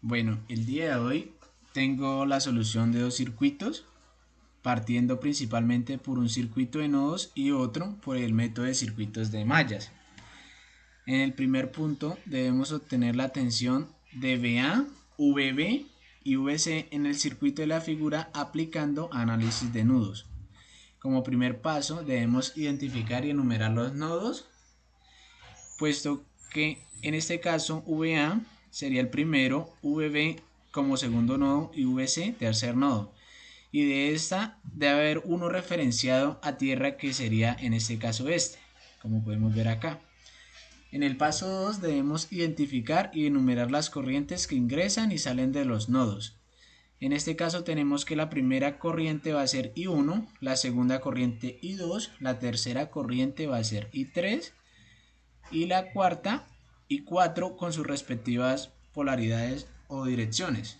Bueno, el día de hoy tengo la solución de dos circuitos, partiendo principalmente por un circuito de nodos y otro por el método de circuitos de mallas. En el primer punto debemos obtener la tensión de VA, VB y VC en el circuito de la figura aplicando análisis de nudos. Como primer paso debemos identificar y enumerar los nodos, puesto que en este caso VA sería el primero, VB como segundo nodo y VC tercer nodo. Y de esta debe haber uno referenciado a tierra, que sería en este caso este, como podemos ver acá. En el paso 2 debemos identificar y enumerar las corrientes que ingresan y salen de los nodos. En este caso tenemos que la primera corriente va a ser I1, la segunda corriente I2, la tercera corriente va a ser I3 y la cuarta I4 con sus respectivas polaridades o direcciones.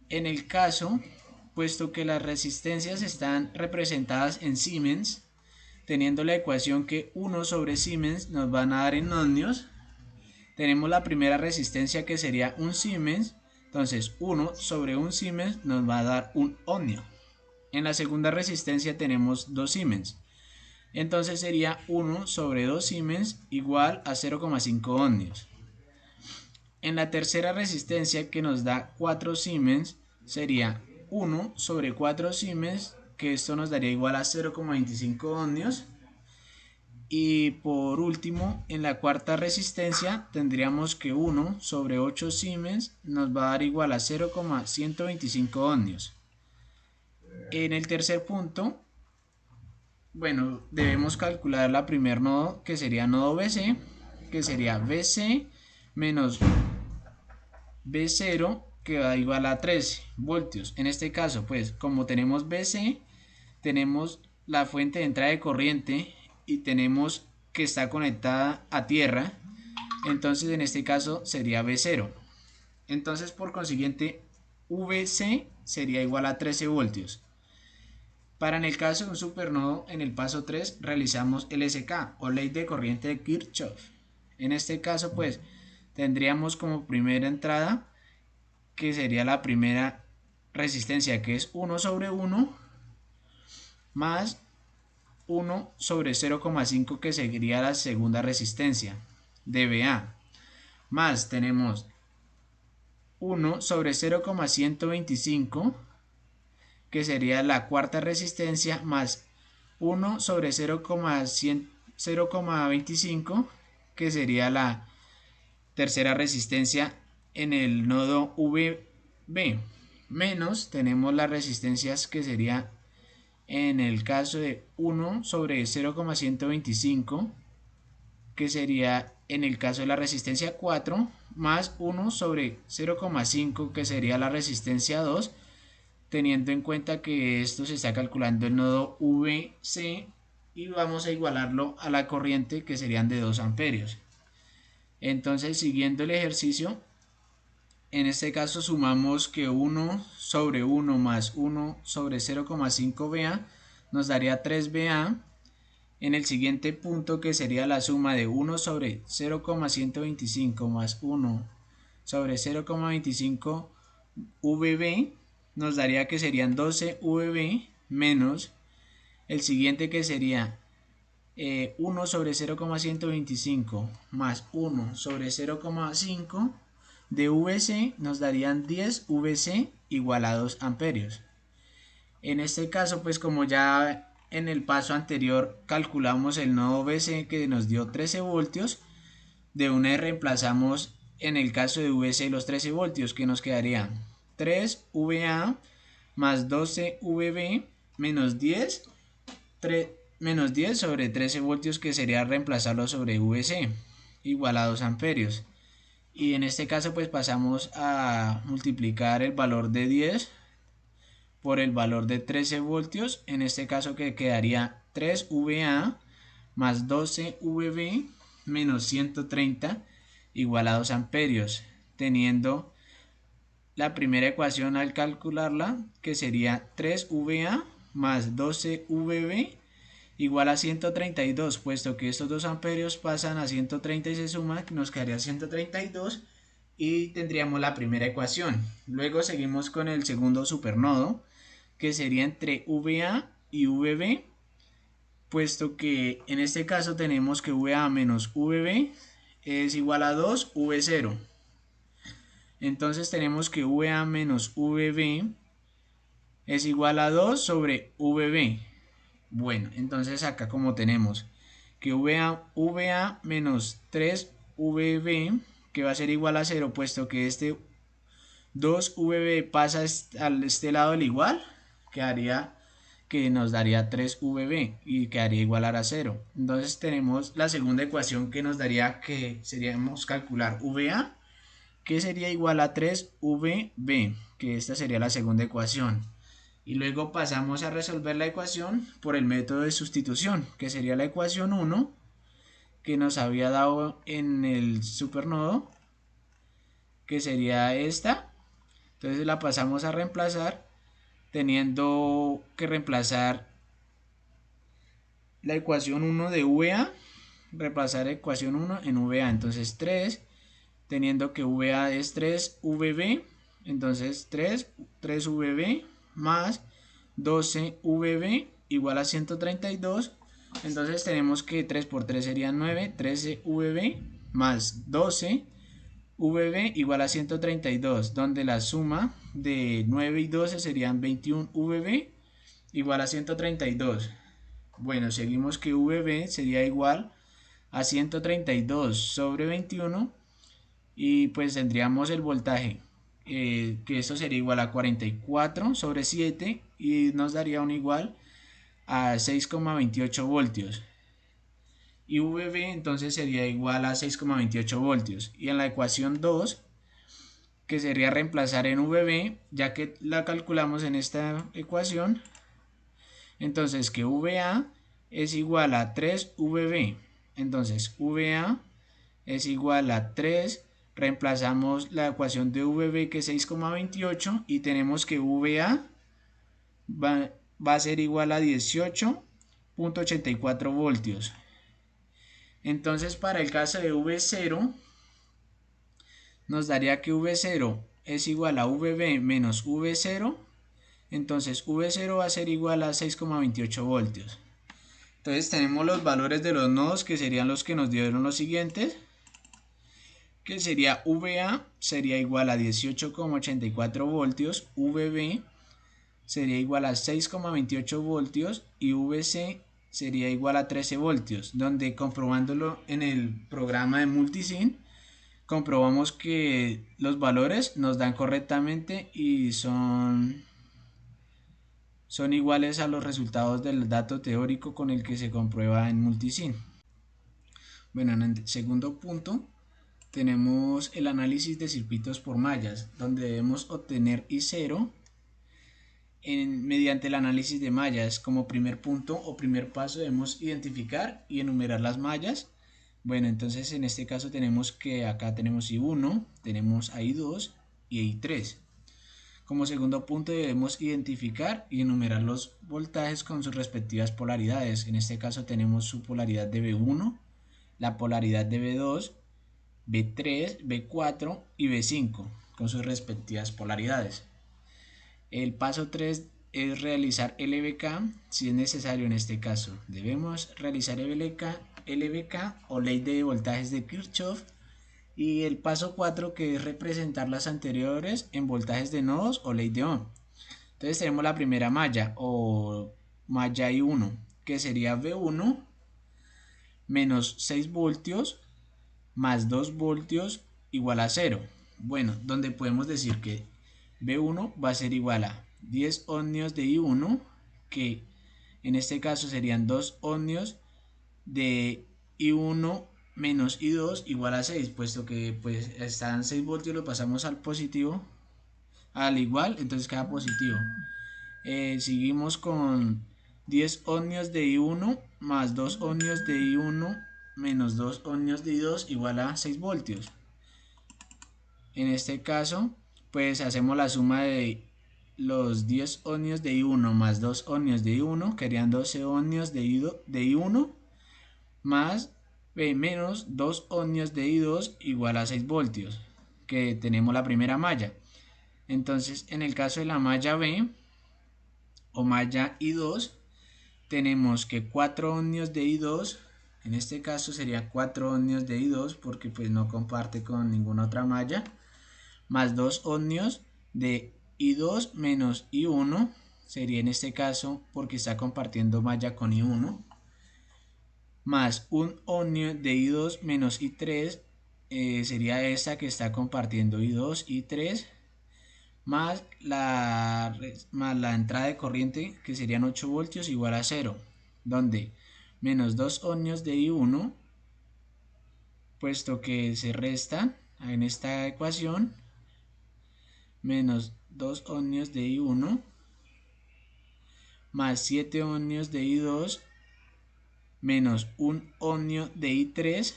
En el caso, puesto que las resistencias están representadas en Siemens, teniendo la ecuación que 1 sobre Siemens nos van a dar en ohmios, tenemos la primera resistencia que sería un Siemens, entonces 1 sobre un Siemens nos va a dar un ohmio. En la segunda resistencia tenemos 2 Siemens, entonces sería 1 sobre 2 Siemens igual a 0,5 ohmios. En la tercera resistencia, que nos da 4 Siemens, sería 1 sobre 4 Siemens, que esto nos daría igual a 0,25 ohmios. Y por último, en la cuarta resistencia tendríamos que 1 sobre 8 Siemens nos va a dar igual a 0,125 ohmios. En el tercer punto, bueno, debemos calcular la primer nodo, que sería nodo BC, que sería BC menos B0, que va igual a 13 voltios. En este caso, pues como tenemos BC, tenemos la fuente de entrada de corriente y tenemos que está conectada a tierra, entonces en este caso sería B0. Entonces por consiguiente VC sería igual a 13 voltios. Para en el caso de un supernodo, en el paso 3 realizamos LSK o ley de corriente de Kirchhoff. En este caso pues tendríamos como primera entrada, que sería la primera resistencia, que es 1 sobre 1 más 1 sobre 0,5, que sería la segunda resistencia de BA, más tenemos 1 sobre 0,125, que sería la cuarta resistencia, más 1 sobre 0,25, que sería la tercera resistencia en el nodo VB, menos tenemos las resistencias, que sería en el caso de 1 sobre 0,125, que sería en el caso de la resistencia 4, más 1 sobre 0,5, que sería la resistencia 2, teniendo en cuenta que esto se está calculando el nodo VC y vamos a igualarlo a la corriente, que serían de 2 amperios. Entonces, siguiendo el ejercicio, en este caso sumamos que 1 sobre 1 más 1 sobre 0,5 BA nos daría 3 BA. En el siguiente punto, que sería la suma de 1 sobre 0,125 más 1 sobre 0,25 VB, nos daría que serían 12 VB, menos el siguiente, que sería 1 sobre 0,125 más 1 sobre 0,5 de VC, nos darían 10 VC igual a 2 amperios. En este caso, pues como ya en el paso anterior calculamos el nodo VC, que nos dio 13 voltios, de una vez reemplazamos en el caso de VC los 13 voltios, que nos quedarían 3 VA más 12 VB menos 10, menos 10 sobre 13 voltios, que sería reemplazarlo sobre VC, igual a 2 amperios. Y en este caso pues pasamos a multiplicar el valor de 10 por el valor de 13 voltios, en este caso que quedaría 3 VA más 12 VB menos 130 igual a 2 amperios, teniendo la primera ecuación al calcularla, que sería 3 VA más 12 VB igual a 132, puesto que estos 2 amperios pasan a 130 y se suman, nos quedaría 132, y tendríamos la primera ecuación. Luego seguimos con el segundo supernodo, que sería entre VA y VB, puesto que en este caso tenemos que VA menos VB es igual a 2 V0. Entonces tenemos que VA menos VB es igual a 2 sobre VB. Bueno, entonces acá como tenemos que VA menos 3 VB, que va a ser igual a 0, puesto que este 2 VB pasa a este lado del igual, quedaría que nos daría 3 VB y quedaría igual a 0. Entonces tenemos la segunda ecuación que nos daría que seríamos calcular VA, que sería igual a 3 VB, que esta sería la segunda ecuación. Y luego pasamos a resolver la ecuación por el método de sustitución, que sería la ecuación 1 que nos había dado en el supernodo, que sería esta. Entonces la pasamos a reemplazar, teniendo que reemplazar la ecuación 1 de VA, reemplazar la ecuación 1 en VA. Entonces 3, teniendo que VA es 3 VB, entonces 3 VB más 12 VB igual a 132. Entonces tenemos que 3 por 3 serían 9, 13 VB más 12 VB igual a 132, donde la suma de 9 y 12 serían 21 VB igual a 132. Bueno, seguimos que VB sería igual a 132 sobre 21 y pues tendríamos el voltaje, que esto sería igual a 44 sobre 7 y nos daría un igual a 6,28 voltios. Y VB entonces sería igual a 6,28 voltios. Y en la ecuación 2, que sería reemplazar en VB, ya que la calculamos en esta ecuación, entonces que VA es igual a 3 VB. Entonces VA es igual a 3, reemplazamos la ecuación de VB que es 6,28 y tenemos que VA va a ser igual a 18,84 voltios. Entonces para el caso de V0 nos daría que V0 es igual a VB menos V0, entonces V0 va a ser igual a 6,28 voltios. Entonces tenemos los valores de los nodos, que serían los que nos dieron los siguientes, que sería VA sería igual a 18,84 voltios, VB sería igual a 6,28 voltios y VC sería igual a 13 voltios, donde comprobándolo en el programa de Multisim, comprobamos que los valores nos dan correctamente y son iguales a los resultados del dato teórico con el que se comprueba en Multisim. Bueno, en el segundo punto tenemos el análisis de circuitos por mallas, donde debemos obtener I0 mediante el análisis de mallas. Como primer punto o primer paso debemos identificar y enumerar las mallas. Bueno, entonces en este caso tenemos que acá tenemos I1, tenemos I2 y I3. Como segundo punto debemos identificar y enumerar los voltajes con sus respectivas polaridades. En este caso tenemos su polaridad de B1, la polaridad de B2, B3, B4 y B5 con sus respectivas polaridades. El paso 3 es realizar LVK si es necesario en este caso. Debemos realizar LVK o ley de voltajes de Kirchhoff. Y el paso 4 que es representar las anteriores en voltajes de nodos o ley de Ohm. Entonces tenemos la primera malla o malla I1 que sería V1 menos 6 voltios más 2 voltios igual a 0. Bueno, donde podemos decir que V1 va a ser igual a 10 ohmios de I1, que en este caso serían 2 ohmios de I1 menos I2 igual a 6, puesto que pues están 6 voltios, lo pasamos al positivo, al igual, entonces queda positivo. Seguimos con 10 ohmios de I1 más 2 ohmios de I1 menos 2 ohmios de I2 igual a 6 voltios. En este caso, pues hacemos la suma de los 10 ohmios de I1 más 2 ohmios de I1, que harían 12 ohmios de I1, más menos 2 ohmios de I2 igual a 6 voltios, que tenemos la primera malla. Entonces, en el caso de la malla B o malla I2, tenemos que 4 ohmios de I2, en este caso sería 4 ohmios de I2 porque pues no comparte con ninguna otra malla, más 2 ohmios de I2 menos I1, sería en este caso porque está compartiendo malla con I1, más 1 ohmio de I2 menos I3, sería esta que está compartiendo I2, I3, más la entrada de corriente que serían 8 voltios igual a 0, donde menos 2 ohmios de I1, puesto que se resta en esta ecuación, menos 2 ohmios de I1 más 7 ohmios de I2 menos 1 ohmio de I3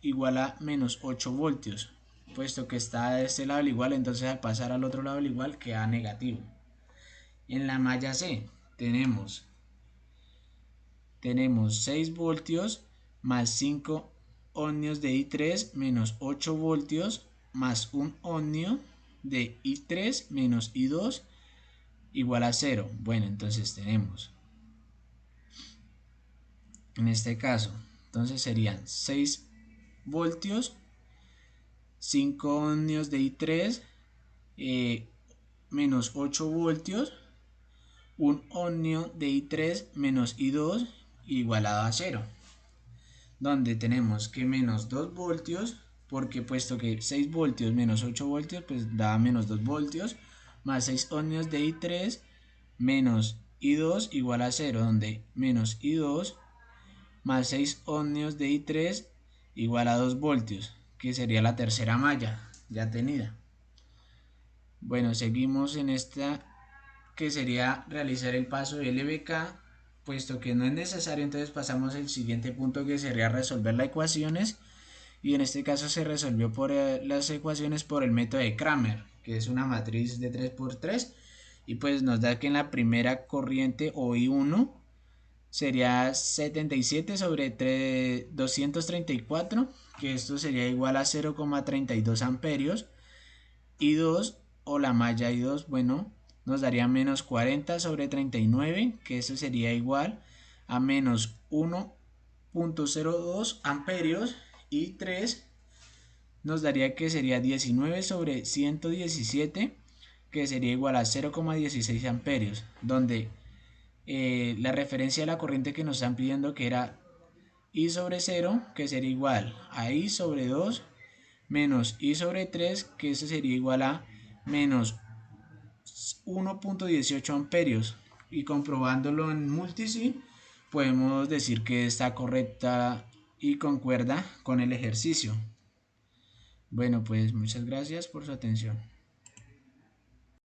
igual a menos 8 voltios. Puesto que está de este lado al igual, entonces al pasar al otro lado al igual queda negativo. En la malla C tenemos 6 voltios más 5 ohmios de I3 menos 8 voltios más 1 ohmio de I3 menos I2 igual a 0. Bueno, entonces tenemos, en este caso, entonces serían 6 voltios, 5 ohmios de I3 menos 8 voltios, 1 ohmio de I3 menos I2 igualado a 0, donde tenemos que menos 2 voltios, porque puesto que 6 voltios menos 8 voltios pues da menos 2 voltios, más 6 ohmios de I3 menos I2 igual a 0, donde menos I2 más 6 ohmios de I3 igual a 2 voltios, que sería la tercera malla ya tenida. Bueno, seguimos en esta, que sería realizar el paso de LBK, puesto que no es necesario, entonces pasamos al siguiente punto, que sería resolver las ecuaciones, y en este caso se resolvió por las ecuaciones por el método de Cramer, que es una matriz de 3×3, y pues nos da que en la primera corriente o I1 sería 77 sobre 234, que esto sería igual a 0,32 amperios, I2 o la malla I2, bueno, nos daría menos 40 sobre 39, que eso sería igual a menos 1,02 amperios, y 3 nos daría que sería 19 sobre 117, que sería igual a 0,16 amperios, donde la referencia de la corriente que nos están pidiendo, que era I sobre 0, que sería igual a I sobre 2, menos I sobre 3, que eso sería igual a menos 1,18 amperios, y comprobándolo en multisym podemos decir que está correcta y concuerda con el ejercicio. Bueno, pues muchas gracias por su atención.